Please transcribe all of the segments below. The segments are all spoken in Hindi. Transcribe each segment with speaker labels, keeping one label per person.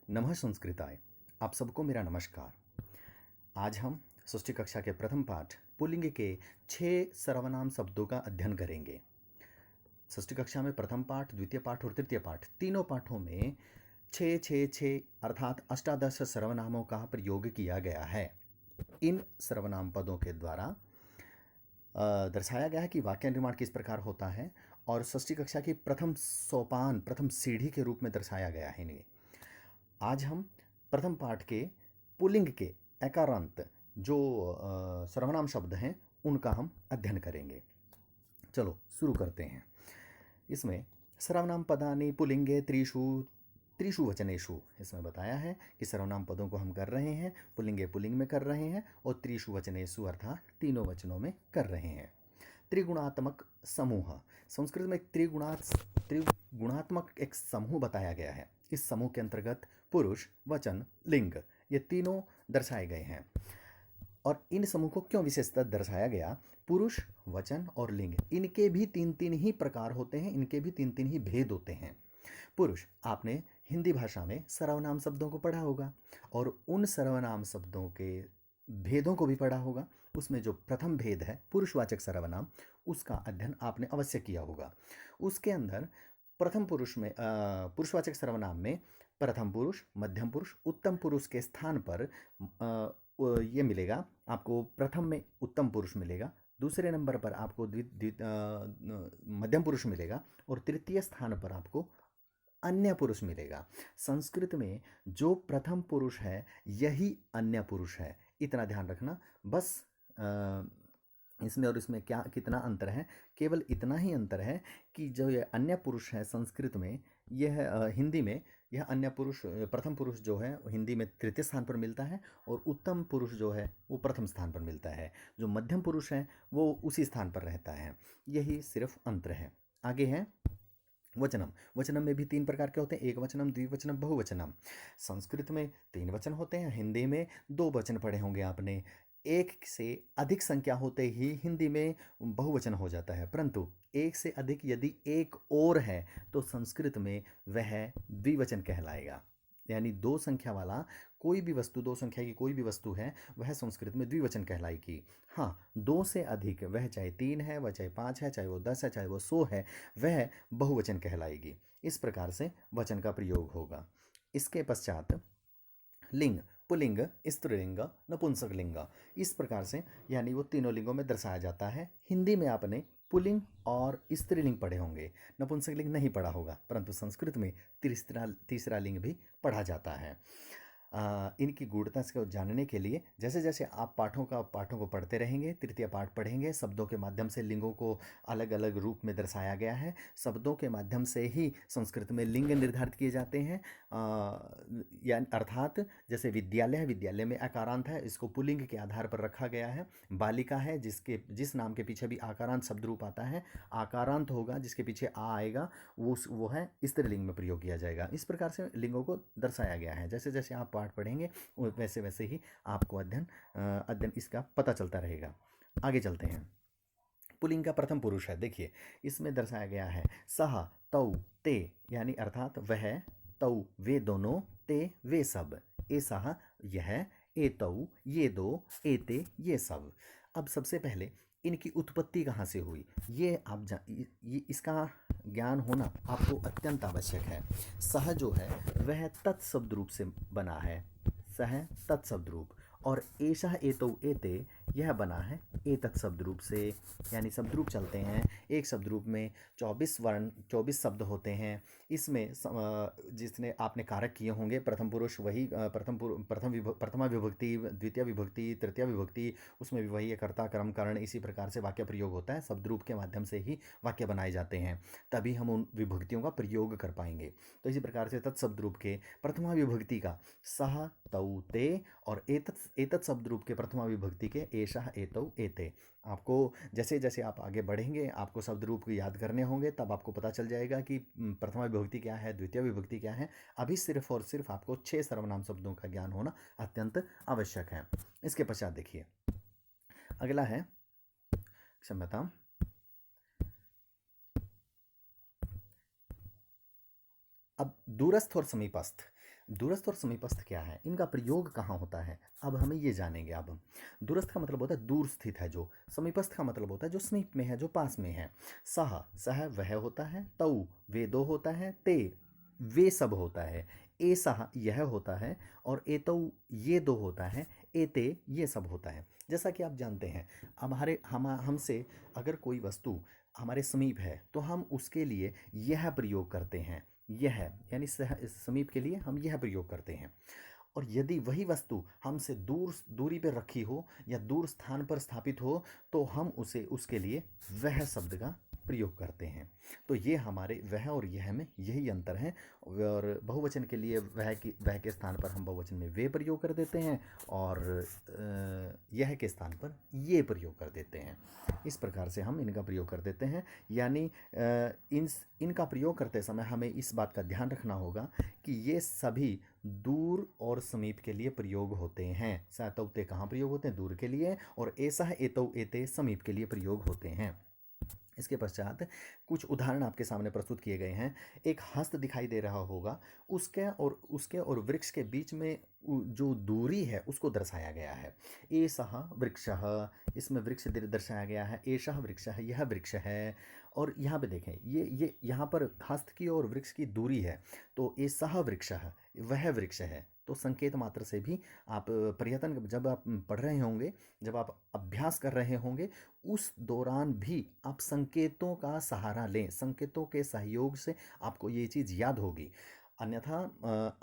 Speaker 1: नमः संस्कृताय। आप सबको मेरा नमस्कार। आज हम षष्ठी कक्षा के प्रथम पाठ पुल्लिंग के 6 सर्वनाम शब्दों का अध्ययन करेंगे। षष्ठी कक्षा में प्रथम पाठ, द्वितीय पाठ और तृतीय पाठ तीनों पाठों में 6 अर्थात अष्टादश सर्वनामों का प्रयोग किया गया है। इन सर्वनाम पदों के द्वारा दर्शाया गया है कि वाक्य निर्माण किस प्रकार होता है और षष्ठी कक्षा की प्रथम सोपान, प्रथम सीढ़ी के रूप में दर्शाया गया है इन्हें। आज हम प्रथम पाठ के पुल्लिंग के एकारांत जो सर्वनाम शब्द हैं उनका हम अध्ययन करेंगे। चलो शुरू करते हैं। इसमें सर्वनाम पदानि पुल्लिंगे त्रिषु वचनेषु, इसमें बताया है कि सर्वनाम पदों को हम कर रहे हैं, पुल्लिंगे पुल्लिंग में कर रहे हैं और त्रिषु वचनेषु अर्थात तीनों वचनों में कर रहे हैं। त्रिगुणात्मक समूह, संस्कृत में त्रिगुणात्मक एक समूह बताया गया है। इस समूह के अंतर्गत पुरुष, वचन, लिंग ये तीनों दर्शाए गए हैं। और इन समूह को क्यों विशेषतः दर्शाया गया? पुरुष, वचन और लिंग इनके भी तीन तीन ही प्रकार होते हैं, इनके भी तीन तीन ही भेद होते हैं। पुरुष, आपने हिंदी भाषा में सर्वनाम शब्दों को पढ़ा होगा और उन सर्वनाम शब्दों के भेदों को भी पढ़ा होगा। उसमें जो प्रथम भेद है पुरुषवाचक सर्वनाम, उसका अध्ययन आपने अवश्य किया होगा। उसके अंदर प्रथम पुरुष में पुरुषवाचक सर्वनाम में प्रथम पुरुष, मध्यम पुरुष, उत्तम पुरुष के स्थान पर ये मिलेगा आपको। प्रथम में उत्तम पुरुष मिलेगा, दूसरे नंबर पर आपको मध्यम पुरुष मिलेगा और तृतीय स्थान पर आपको अन्य पुरुष मिलेगा। संस्कृत में जो प्रथम पुरुष है यही अन्य पुरुष है, इतना ध्यान रखना। बस इसमें और इसमें क्या कितना अंतर है? केवल इतना ही अंतर है कि जो ये अन्य पुरुष है संस्कृत में, यह हिंदी में यह अन्य पुरुष, प्रथम पुरुष जो है हिंदी में तृतीय स्थान पर मिलता है और उत्तम पुरुष जो है वो प्रथम स्थान पर मिलता है। जो मध्यम पुरुष है वो उसी स्थान पर रहता है। यही सिर्फ अंतर है। आगे है वचनम। वचनम में भी तीन प्रकार के होते हैं, एक वचनम, द्विवचनम, बहुवचनम। संस्कृत में 3 वचन होते हैं, हिंदी में 2 वचन पढ़े होंगे आपने। एक से अधिक संख्या होते ही हिंदी में बहुवचन हो जाता है, परंतु एक से अधिक यदि एक और है तो संस्कृत में वह द्विवचन कहलाएगा। यानी 2 संख्या वाला कोई भी वस्तु, 2 संख्या की कोई भी वस्तु है वह संस्कृत में द्विवचन कहलाएगी। हाँ, 2 से अधिक, वह चाहे 3 है, वह चाहे 5 है, चाहे वो 10 है, चाहे वो 100 है, वह बहुवचन कहलाएगी। इस प्रकार से वचन का प्रयोग होगा। इसके पश्चात लिंग, पुल्लिंग, स्त्रीलिंग, नपुंसकलिंग, इस प्रकार से यानी वो तीनों लिंगों में दर्शाया जाता है। हिंदी में आपने पुल्लिंग और स्त्रीलिंग पढ़े होंगे, नपुंसकलिंग नहीं पढ़ा होगा, परंतु संस्कृत में तीसरा लिंग भी पढ़ा जाता है। इनकी गूढ़ता को जानने के लिए जैसे जैसे आप पाठों को पढ़ते रहेंगे, तृतीय पाठ पढ़ेंगे, शब्दों के माध्यम से लिंगों को अलग अलग रूप में दर्शाया गया है। शब्दों के माध्यम से ही संस्कृत में लिंग निर्धारित किए जाते हैं। यानी अर्थात जैसे विद्यालय है, विद्यालय में अकारांत है, इसको पुल्लिंग के आधार पर रखा गया है। बालिका है, जिस नाम के पीछे भी आकारांत शब्द रूप आता है, आकारांत होगा जिसके पीछे आ आएगा, वो है स्त्रीलिंग में प्रयोग किया जाएगा। इस प्रकार से लिंगों को दर्शाया गया है। जैसे जैसे आप पाठ पढ़ेंगे वैसे वैसे ही आपको अध्ययन इसका पता चलता रहेगा। आगे चलते हैं। पुल्लिंग का प्रथम पुरुष है, देखिए इसमें दर्शाया गया है सह, तौ, ते, यानी अर्थात वह, तौ वे दोनों, ते वे सब, ए सह यह, ए तौ ये दो, एते ये सब। अब सबसे पहले इनकी उत्पत्ति कहाँ से हुई ये इसका ज्ञान होना आपको अत्यंत आवश्यक है। सह जो है वह तत्शब्द रूप से बना है, सह तत्शब्द रूप, और एषः एतौ एते यह बना है एतत् शब्द रूप से। यानी शब्द रूप चलते हैं, एक शब्द रूप में 24 शब्द होते हैं। इसमें जिसने आपने कारक किए होंगे प्रथम पुरुष, वही प्रथमा विभक्ति, द्वितीय विभक्ति, तृतीय विभक्ति, उसमें भी वही कर्ता, कर्म, करण, इसी प्रकार से वाक्य प्रयोग होता है। शब्द रूप के माध्यम से ही वाक्य बनाए जाते हैं, तभी हम उन विभक्तियों का प्रयोग कर पाएंगे। तो इसी प्रकार से तत्शब्द रूप के प्रथमा विभक्ति का सह, तौ, ते, और एतत् शब्द रूप के प्रथमा विभक्ति के एषः, एतौ, एते। आपको जैसे जैसे आप आगे बढ़ेंगे आपको शब्द रूप को याद करने होंगे, तब आपको पता चल जाएगा कि प्रथमा विभक्ति क्या है, द्वितीय विभक्ति क्या है। अभी सिर्फ और सिर्फ आपको 6 सर्वनाम शब्दों का ज्ञान होना अत्यंत आवश्यक है। इसके पश्चात देखिए अगला है क्षम्यता, अब दूरस्थ और समीपस्थ। दूरस्थ और समीपस्थ क्या है, इनका प्रयोग कहाँ होता है, अब हमें ये जानेंगे। अब हम दूरस्थ का मतलब होता है दूर स्थित है जो, समीपस्थ का मतलब होता है जो समीप में है, जो पास में है। सह सह वह होता है, तौ वे दो होता है, ते वे सब होता है, ए सह यह होता है, और एतौ ये दो होता है, एते ये सब होता है। जैसा कि आप जानते हैं, हमारे हमसे अगर कोई वस्तु हमारे समीप है तो हम उसके लिए यह प्रयोग करते हैं, यह यानी समीप के लिए हम यह प्रयोग करते हैं। और यदि वही वस्तु हमसे दूरी पर रखी हो या दूर स्थान पर स्थापित हो तो हम उसे उसके लिए वह शब्द का प्रयोग करते हैं। तो ये हमारे वह और यह में यही अंतर है। और बहुवचन के लिए वह के स्थान पर हम बहुवचन में वे प्रयोग कर देते हैं, और यह के स्थान पर ये प्रयोग कर देते हैं। इस प्रकार से हम इनका प्रयोग कर देते हैं। यानी इनका प्रयोग करते समय हमें इस बात का ध्यान रखना होगा कि ये सभी दूर और समीप के लिए प्रयोग होते हैं। सतौते कहाँ प्रयोग होते हैं, दूर के लिए, और ऐसा एतौ एते समीप के लिए प्रयोग होते हैं। इसके पश्चात कुछ उदाहरण आपके सामने प्रस्तुत किए गए हैं। एक हस्त दिखाई दे रहा होगा, उसके और वृक्ष के बीच में जो दूरी है उसको दर्शाया गया है। एषः वृक्षः, इसमें वृक्ष दर्शाया गया है। एषः वृक्षः, यह वृक्ष है। और यहाँ पे देखें, ये यहाँ पर हस्त की और वृक्ष की दूरी है, तो एषः वृक्षः वह वृक्ष है। तो संकेत मात्र से भी आप प्रयत्न, जब आप पढ़ रहे होंगे, जब आप अभ्यास कर रहे होंगे, उस दौरान भी आप संकेतों का सहारा लें, संकेतों के सहयोग से आपको ये चीज़ याद होगी। अन्यथा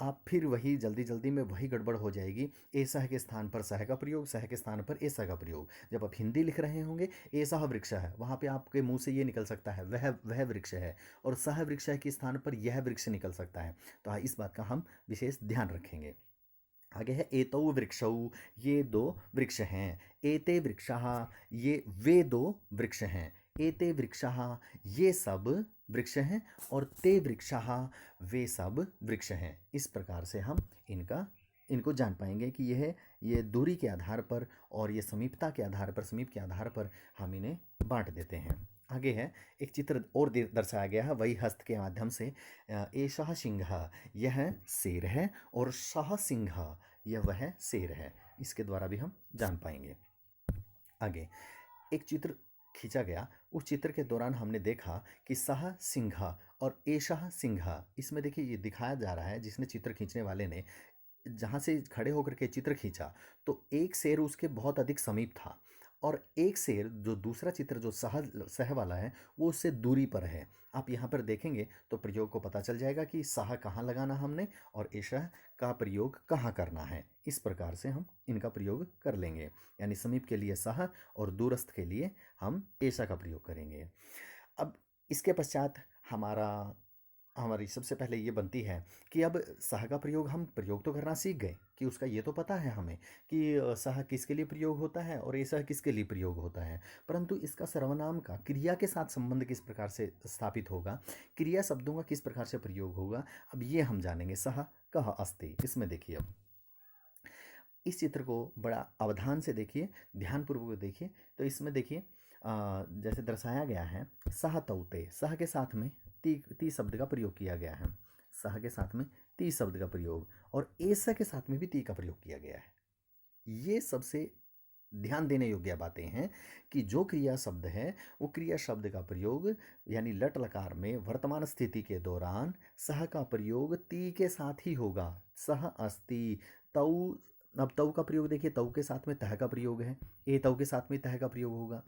Speaker 1: आप फिर वही जल्दी जल्दी में वही गड़बड़ हो जाएगी। ऐसा के स्थान पर सह का प्रयोग, सह के स्थान पर ऐसा का प्रयोग। जब आप हिंदी लिख रहे होंगे, ऐसा वृक्ष है, वहाँ पे आपके मुंह से ये निकल सकता है वह वृक्ष है, और सह वृक्ष के स्थान पर यह वृक्ष निकल सकता है। तो इस बात का हम विशेष ध्यान रखेंगे। आगे है एतौ वृक्षौ, ये दो वृक्ष हैं। एते वृक्षाः, ये वे दो वृक्ष हैं। एते वृक्षाः, ये सब वृक्ष हैं। और ते वृक्षाः, वे सब वृक्ष हैं। इस प्रकार से हम इनको जान पाएंगे कि ये दूरी के आधार पर और ये समीपता के आधार पर, समीप के आधार पर हम इन्हें बांट देते हैं। आगे है एक चित्र और दर्शाया गया है वही हस्त के माध्यम से। एषः सिंहः, यह शेर है, और सः सिंहः, यह वह शेर है। इसके द्वारा भी हम जान पाएंगे। आगे एक चित्र खींचा गया, उस चित्र के दौरान हमने देखा कि सह सिंह और एषः सिंह, इसमें देखिए ये दिखाया जा रहा है, जिसने चित्र खींचने वाले ने जहाँ से खड़े होकर के चित्र खींचा, तो एक शेर उसके बहुत अधिक समीप था, और एक शेर जो दूसरा चित्र जो सह वाला है वो उससे दूरी पर है। आप यहाँ पर देखेंगे तो प्रयोग को पता चल जाएगा कि सह कहाँ लगाना हमने और एषः का प्रयोग कहाँ करना है। इस प्रकार से हम इनका प्रयोग कर लेंगे, यानी समीप के लिए सह और दूरस्थ के लिए हम एषः का प्रयोग करेंगे। अब इसके पश्चात हमारी सबसे पहले ये बनती है कि अब सह का प्रयोग हम प्रयोग तो करना सीख गए, कि उसका ये तो पता है हमें कि सह किसके लिए प्रयोग होता है और एषः किसके लिए प्रयोग होता है, परंतु इसका सर्वनाम का क्रिया के साथ संबंध किस प्रकार से स्थापित होगा, क्रिया शब्दों का किस प्रकार से प्रयोग होगा, अब ये हम जानेंगे। सह कः अस्ति, इसमें देखिए, अब इस चित्र को बड़ा अवधान से देखिए, ध्यानपूर्वक देखिए। तो इसमें देखिए जैसे दर्शाया गया है, सह तौते, सह के साथ में ती शब्द का प्रयोग किया गया है। सह के साथ में ती शब्द का प्रयोग, और ऐसा के साथ में भी ती का प्रयोग किया गया है। ये सबसे ध्यान देने योग्य बातें हैं कि जो क्रिया शब्द है वो क्रिया शब्द का प्रयोग, यानी लट लकार में वर्तमान स्थिति के दौरान सह का प्रयोग ती के साथ ही होगा। सह अस्ति तौ, अब तौ का प्रयोग देखिए, तौ के साथ में तह का प्रयोग है, ए तौ के साथ में तह का प्रयोग होगा।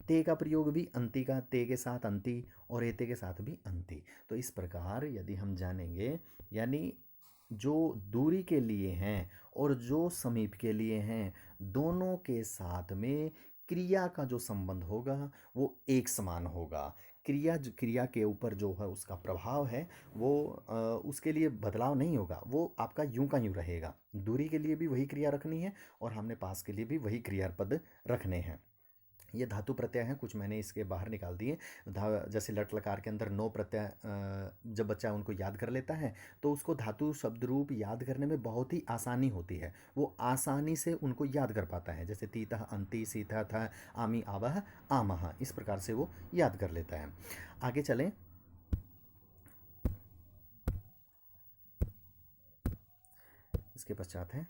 Speaker 1: ते का प्रयोग भी अंति का, ते के साथ अंति, और एते के साथ भी अंति। तो इस प्रकार यदि हम जानेंगे, यानी जो दूरी के लिए हैं और जो समीप के लिए हैं, दोनों के साथ में क्रिया का जो संबंध होगा वो एक समान होगा। क्रिया के ऊपर जो है उसका प्रभाव है वो उसके लिए बदलाव नहीं होगा, वो आपका यूं का यूं रहेगा। दूरी के लिए भी वही क्रिया रखनी है और हमने पास के लिए भी वही क्रियापद रखने हैं। ये धातु प्रत्यय हैं, कुछ मैंने इसके बाहर निकाल दिए। जैसे लट लकार के अंदर नो प्रत्यय, जब बच्चा उनको याद कर लेता है तो उसको धातु शब्द रूप याद करने में बहुत ही आसानी होती है, वो आसानी से उनको याद कर पाता है। जैसे तीतः अंति, सीतः था, आमी आवह आमह, इस प्रकार से वो याद कर लेता है। आगे चलें। इसके पश्चात है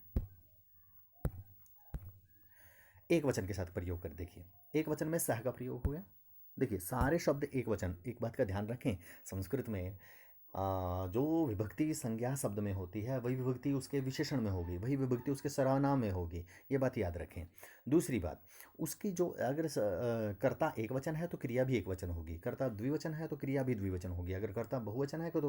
Speaker 1: एक वचन के साथ प्रयोग कर देखिए। एक वचन में सह का प्रयोग हो गया। देखिए सारे शब्द एक वचन, एक बात का ध्यान रखें, संस्कृत में जो विभक्ति संज्ञा शब्द में होती है वही विभक्ति उसके विशेषण में होगी, वही विभक्ति उसके सर्वनाम में होगी, ये बात याद रखें। दूसरी बात, उसकी जो अगर कर्ता एक वचन है तो क्रिया भी एक वचन होगी, कर्ता द्विवचन है तो क्रिया भी द्विवचन होगी, अगर कर्ता बहुवचन है तो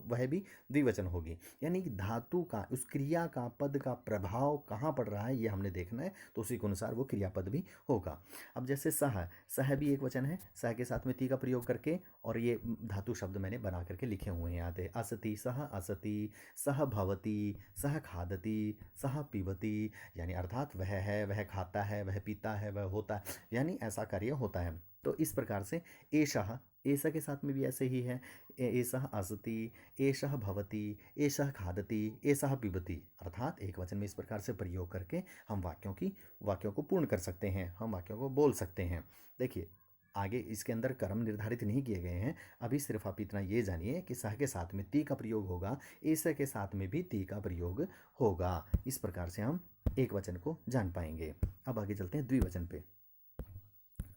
Speaker 1: वह भी द्विवचन होगी। यानी कि धातु का, उस क्रिया का, पद का प्रभाव कहाँ पड़ रहा है ये हमने देखना है, तो उसी के अनुसार वो क्रियापद भी होगा। अब जैसे सह भी एक वचन है, सह के साथ में ती का प्रयोग करके, और ये धातु शब्द मैंने बना करके लिखे हुए हैं, याद है, असति सह असति, सह भवति, सह खादति, सह पीबति, यानी अर्थात वह है, वह खाता है, वह पीता है, वह होता है, यानी ऐसा कार्य होता है। तो इस प्रकार से एषः, एषः के साथ में भी ऐसे ही है, एषः असति, एषः भवति, एषः खादति, एषः पिबति, अर्थात एक वचन में इस प्रकार से प्रयोग करके हम वाक्यों को पूर्ण कर सकते हैं, हम वाक्यों को बोल सकते हैं। देखिए आगे इसके अंदर कर्म निर्धारित नहीं किए गए हैं, अभी सिर्फ आप इतना ये जानिए कि सह के साथ में ती का प्रयोग होगा, ऐसे के साथ में भी ती का प्रयोग होगा। इस प्रकार से हम एक वचन को जान पाएंगे। अब आगे चलते हैं द्विवचन पे।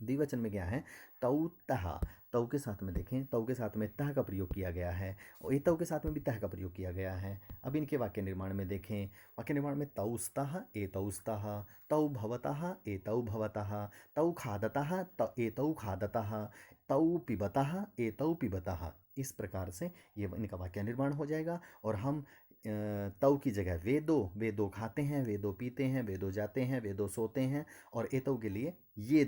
Speaker 1: द्विवचन में क्या है, तौ तह, तौ के साथ में देखें, तौ के साथ में तह का प्रयोग किया गया है, और ए तौ के साथ में भी तह का प्रयोग किया गया है। अब इनके वाक्य निर्माण में देखें, वाक्य निर्माण में तौस्तः एतौस्तः, तौ भवतः एतौ भवतः, तौ खादतः एतौ खादतः, तौ पिबतः एतौ पिबतः, इस प्रकार से ये इनका वाक्य निर्माण हो जाएगा। और हम तौ की जगह वे दो खाते हैं, वे दो पीते हैं, वे दो जाते हैं, वे दो सोते हैं, और एतौ के लिए ये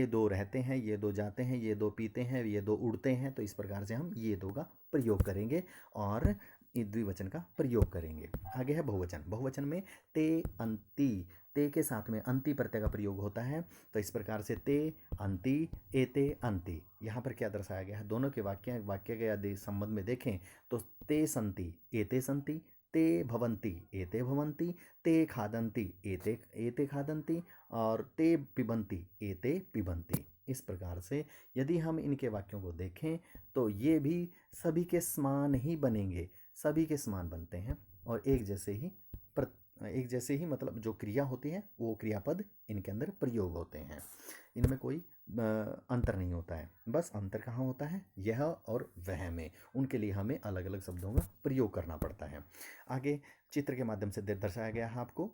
Speaker 1: दो रहते हैं, ये दो जाते हैं, ये दो पीते हैं, ये दो उड़ते हैं। तो इस प्रकार से हम ये दो का प्रयोग करेंगे और द्विवचन का प्रयोग करेंगे। आगे है बहुवचन। बहुवचन में ते अंति, ते के साथ में अंति प्रत्यय का प्रयोग होता है। तो इस प्रकार से ते अंति, एते अंति, यहाँ पर क्या दर्शाया गया है, दोनों के वाक्य के यदि संबंध में देखें तो ते संति एते संति, ते भवन्ति एते भवन्ति, ते खादन्ति एते खादन्ति, और ते पिबन्ति एते पिबन्ति। इस प्रकार से यदि हम इनके वाक्यों को देखें तो ये भी सभी के समान ही बनेंगे, सभी के समान बनते हैं, और एक जैसे ही मतलब जो क्रिया होती है वो क्रियापद इनके अंदर प्रयोग होते हैं, इनमें कोई अंतर नहीं होता है। बस अंतर कहाँ होता है, यह और वह में, उनके लिए हमें अलग अलग शब्दों का प्रयोग करना पड़ता है। आगे चित्र के माध्यम से दर्शाया गया है आपको,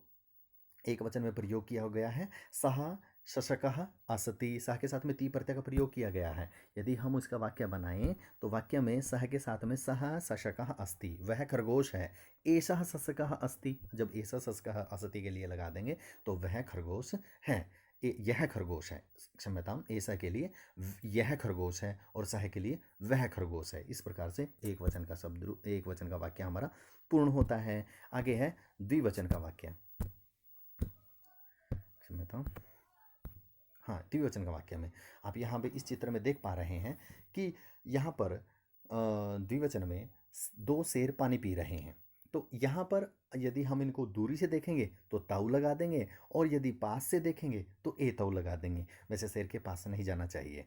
Speaker 1: एक वचन में प्रयोग किया गया है सह शशकः असति, सह के साथ में ती प्रत्यय का प्रयोग किया गया है। यदि हम उसका वाक्य बनाएं तो वाक्य में सह के साथ में सह शशकः अस्ति, वह खरगोश है। एषः शशकः अस्ति, जब एषः शशकः असति के लिए लगा देंगे तो वह खरगोश है, यह खरगोश है, क्षम्यताम, ऐसा के लिए यह खरगोश है, और सह के लिए वह खरगोश है। इस प्रकार से एक वचन का एक वचन का वाक्य हमारा पूर्ण होता है। आगे है द्विवचन का वाक्य, क्षम्यताम, हाँ, द्विवचन का वाक्य में आप यहाँ पे इस चित्र में देख पा रहे हैं कि यहाँ पर द्विवचन में दो शेर पानी पी रहे हैं। तो यहाँ पर यदि हम इनको दूरी से देखेंगे तो ताऊ लगा देंगे, और यदि पास से देखेंगे तो ए ताऊ लगा देंगे। वैसे शेर के पास से नहीं जाना चाहिए।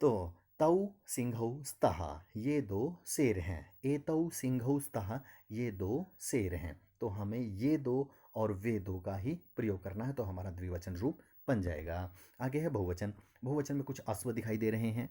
Speaker 1: तो तौ सिंहौ स्तः, ये दो शेर हैं। ए तौ सिंहौ स्तः, ये दो शेर हैं। तो हमें ये दो और वे दो का ही प्रयोग करना है, तो हमारा द्विवचन रूप बन जाएगा। आगे है बहुवचन। बहुवचन में कुछ अश्व दिखाई दे रहे हैं।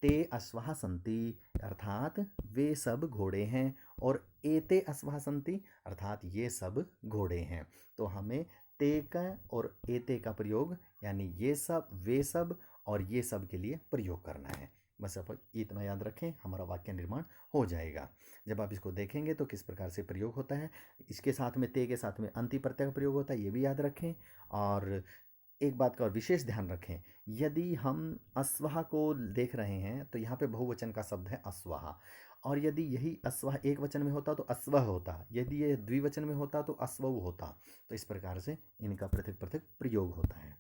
Speaker 1: ते अश्वः सन्ति, अर्थात वे सब घोड़े हैं, और एते अश्वः सन्ति, अर्थात ये सब घोड़े हैं। तो हमें ते का और एते का प्रयोग, यानी ये सब, वे सब और ये सब के लिए प्रयोग करना है। बस आप इतना याद रखें, हमारा वाक्य निर्माण हो जाएगा। जब आप इसको देखेंगे तो किस प्रकार से प्रयोग होता है, इसके साथ में ते के साथ में अंति प्रत्यय का प्रयोग होता है, ये भी याद रखें। और एक बात का और विशेष ध्यान रखें, यदि हम अश्वः को देख रहे हैं तो यहाँ पे बहुवचन का शब्द है अश्वः, और यदि यही अश्वः एक वचन में होता तो अश्वः होता, यदि ये द्विवचन में होता तो अश्वौ होता। तो इस प्रकार से इनका पृथक पृथक प्रयोग होता है,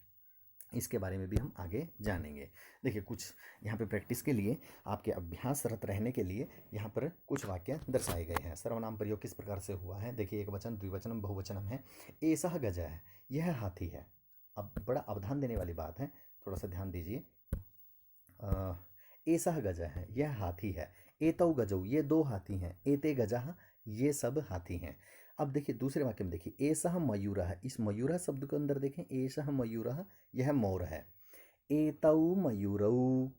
Speaker 1: इसके बारे में भी हम आगे जानेंगे। देखिए कुछ यहाँ पे प्रैक्टिस के लिए, आपके अभ्यासरत रहने के लिए यहाँ पर कुछ वाक्य दर्शाए गए हैं। सर्वनाम प्रयोग किस प्रकार से हुआ है, देखिए एक वचन, द्विवचनम, बहुवचनम है। एषः गजः है, यह हाथी है। अब बड़ा अवधान देने वाली बात है, थोड़ा सा ध्यान दीजिए। एषः गजः है, यह हाथी है। एतौ गजौ, ये दो हाथी हैं। एते गजः, ये सब हाथी हैं। अब देखिए दूसरे वाक्य में देखिए, एषः मयूरः, इस मयूरः शब्द के अंदर देखें, एषः मयूरः, यह मोर है। एतौ मयूरौ,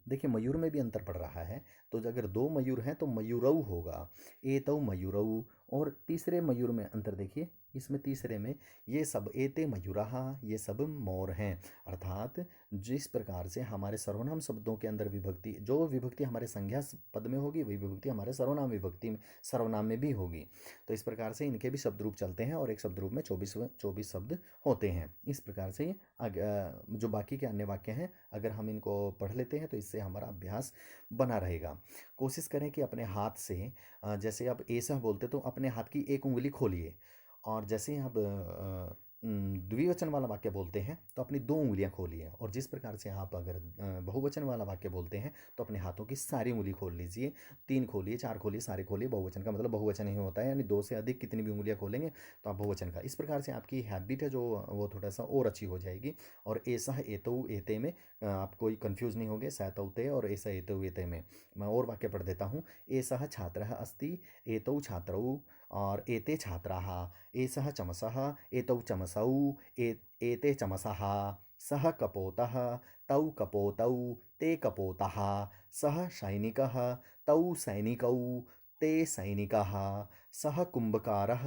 Speaker 1: देखिए मयूर में भी अंतर पड़ रहा है, तो अगर दो मयूर हैं तो मयूरौ होगा, एतौ मयूरौ। और तीसरे मयूर में अंतर देखिए, इसमें तीसरे में ये सब एते मयूरः, ये सब मोर हैं। अर्थात जिस प्रकार से हमारे सर्वनाम शब्दों के अंदर विभक्ति, जो विभक्ति हमारे संज्ञा पद में होगी वही विभक्ति हमारे सर्वनाम विभक्ति में, सर्वनाम में भी होगी। तो इस प्रकार से इनके भी शब्द रूप चलते हैं और एक शब्द रूप में 24 शब्द होते हैं। इस प्रकार से जो बाकी के अन्य वाक्य हैं अगर हम इनको पढ़ लेते हैं तो इससे हमारा अभ्यास बना रहेगा। कोशिश करें कि अपने हाथ से जैसे अब ऐसा बोलते तो अपने हाथ की एक उंगली खोलिए, और जैसे ही आप द्विवचन वाला वाक्य बोलते हैं तो अपनी दो उंगलियां खोलिए, और जिस प्रकार से आप अगर बहुवचन वाला वाक्य बोलते हैं तो अपने हाथों की सारी उंगली खोल लीजिए, 3 खोलिए, 4 खोलिए, सारे खोलिए। बहुवचन का मतलब बहुवचन ही होता है, यानी 2 से अधिक कितनी भी उंगलियां खोलेंगे तो आप बहुवचन का। इस प्रकार से आपकी हैबिट है जो वो थोड़ा सा और अच्छी हो जाएगी। और ऐसा है एतौ एते में आप कोई कन्फ्यूज़ नहीं होंगे, सैतौते और ऐसा एतौ एते में। मैं और वाक्य पढ़ देता हूँ। एषः छात्रः अस्ति, एतौ छात्रौ, और एते छात्राः, एषः चमसः, एतौ चमसौ, एते चमसः, सः कपोतः, तौ कपोतौ, ते कपोतः, सः सैनिकः, तौ सैनिकौ, ते सैनिकाः, सः कुम्भकारः,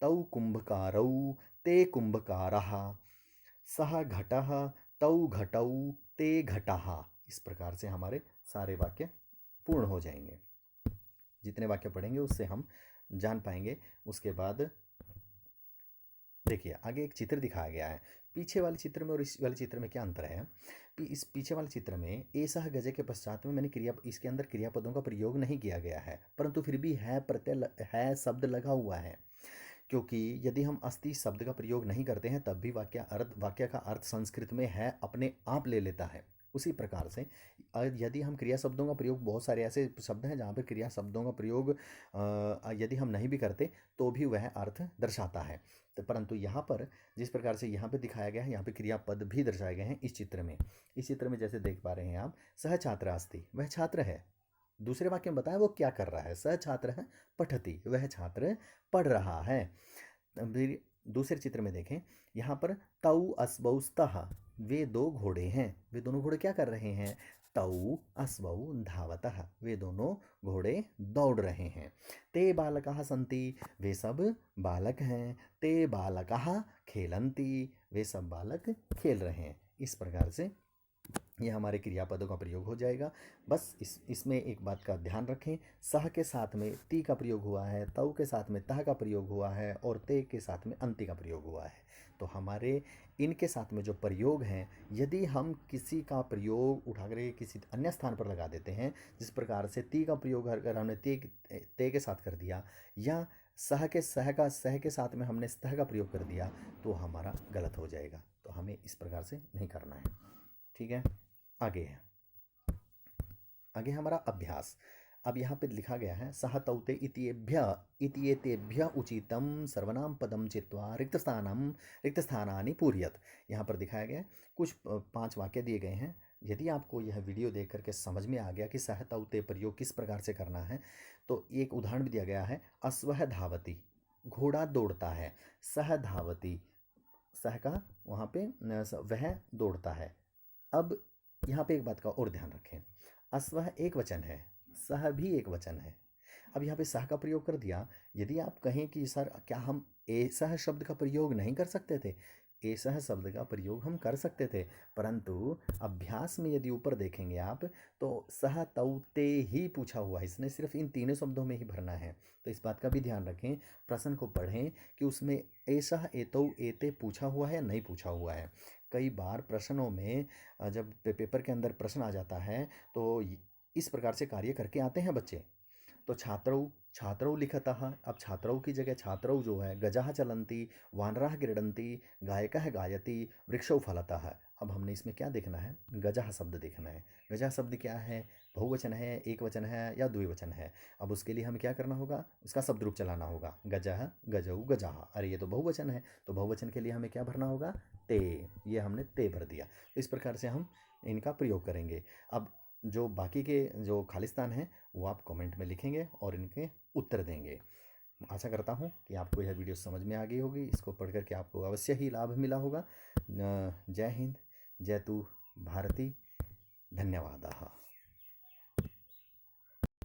Speaker 1: तौ कुम्भकारौ, ते कुम्भकाराः, सः घटः, तौ घटौ, ते घटाः। इस प्रकार से हमारे सारे वाक्य पूर्ण हो जाएंगे। जितने वाक्य पढ़ेंगे उससे हम जान पाएंगे। उसके बाद देखिए आगे एक चित्र दिखाया गया है। पीछे वाले चित्र में और इस वाले चित्र में क्या अंतर है? इस पीछे वाले चित्र में एषः गजे के पश्चात में मैंने इसके अंदर क्रियापदों का प्रयोग नहीं किया गया है, परंतु फिर भी है प्रत्यय है शब्द लगा हुआ है। क्योंकि यदि हम अस्ति शब्द का प्रयोग नहीं करते हैं तब भी वाक्य का अर्थ संस्कृत में है अपने आप ले लेता है। उसी प्रकार से यदि हम क्रिया शब्दों का प्रयोग, बहुत सारे ऐसे शब्द हैं जहाँ पर क्रिया शब्दों का प्रयोग यदि हम नहीं भी करते तो भी वह अर्थ दर्शाता है। तो परंतु यहाँ पर जिस प्रकार से यहाँ पे दिखाया गया है, यहाँ पे क्रियापद भी दर्शाए गए हैं इस चित्र में। इस चित्र में जैसे देख पा रहे हैं आप, सह छात्र अस्ति, वह छात्र है। दूसरे वाक्य में बताया वो क्या कर रहा है, सह छात्र है पठति, वह छात्र पढ़ रहा है। फिर दूसरे चित्र में देखें, यहाँ पर तौ अस्वौ स्तः, वे दो घोड़े हैं। वे दोनों घोड़े क्या कर रहे हैं? तौ अस्वौ धावतः, वे दोनों घोड़े दौड़ रहे हैं। ते बालकाः सन्ति, वे सब बालक हैं। ते बालकाः खेलन्ति, वे सब बालक खेल रहे हैं। इस प्रकार से ये हमारे क्रियापदों का प्रयोग हो जाएगा। बस इसमें एक बात का ध्यान रखें, सह के साथ में ती का प्रयोग हुआ है, तौ के साथ में तह का प्रयोग हुआ है, और ते के साथ में अंति का प्रयोग हुआ है। तो हमारे इनके साथ में जो प्रयोग हैं, यदि हम किसी का प्रयोग उठाकर किसी अन्य स्थान पर लगा देते हैं, जिस प्रकार से ती का प्रयोग अगर हमने ते के साथ कर दिया, या सह के साथ में हमने स्तः का प्रयोग कर दिया, तो हमारा गलत हो जाएगा। तो हमें इस प्रकार से नहीं करना है। ठीक है, आगे हमारा अभ्यास। अब यहाँ पे लिखा गया है, सह तौते इत्येतेभ्य उचितम सर्वनाम पदम चित्वा रिक्तस्थानानि पूर्यत। यहाँ पर दिखाया गया है, कुछ 5 वाक्य दिए गए हैं। यदि आपको यह वीडियो देख करके समझ में आ गया कि सह तौते प्रयोग किस प्रकार से करना है, तो एक उदाहरण भी दिया गया है, अस्वह धावती, घोड़ा दौड़ता है। सह धावती, सह का वहाँ पे वह दौड़ता है। अब यहाँ पे एक बात का और ध्यान रखें, अस्वह एक वचन है, सह भी एक वचन है। अब यहाँ पे सह का प्रयोग कर दिया। यदि आप कहें कि सर क्या हम एसह शब्द का प्रयोग नहीं कर सकते थे? एसह शब्द का प्रयोग हम कर सकते थे, परंतु अभ्यास में यदि ऊपर देखेंगे आप तो सह तौते ही पूछा हुआ है, इसने सिर्फ इन तीनों शब्दों में ही भरना है। तो इस बात का भी ध्यान रखें, प्रश्न को पढ़ें कि उसमें एसह एतौ एते पूछा हुआ है या नहीं पूछा हुआ है। कई बार प्रश्नों में जब पेपर के अंदर प्रश्न आ जाता है तो इस प्रकार से कार्य करके आते हैं बच्चे। तो छात्रौ लिखतः, अब छात्रौ की जगह छात्रौ जो है, गजाः चलन्ति, वानराः क्रीडन्ति, गायकः गायति, वृक्षौ फलतः। अब हमने इसमें क्या देखना है? गजाः शब्द देखना है। गजाः शब्द क्या है? बहुवचन है, एक वचन है या द्विवचन है? अब उसके लिए हमें क्या करना होगा? उसका शब्द रूप चलाना होगा, गजः गजौ गजाः। अरे ये तो बहुवचन है, तो बहुवचन के लिए हमें क्या भरना होगा? ते। ये हमने ते भर दिया। इस प्रकार से हम इनका प्रयोग करेंगे। अब जो बाकी के जो खालिस्तान हैं वो आप कमेंट में लिखेंगे और इनके उत्तर देंगे। आशा करता हूँ कि आपको यह वीडियो समझ में आ गई होगी। इसको पढ़ कर के आपको अवश्य ही लाभ मिला होगा। जय हिंद, जय तू भारती, धन्यवाद।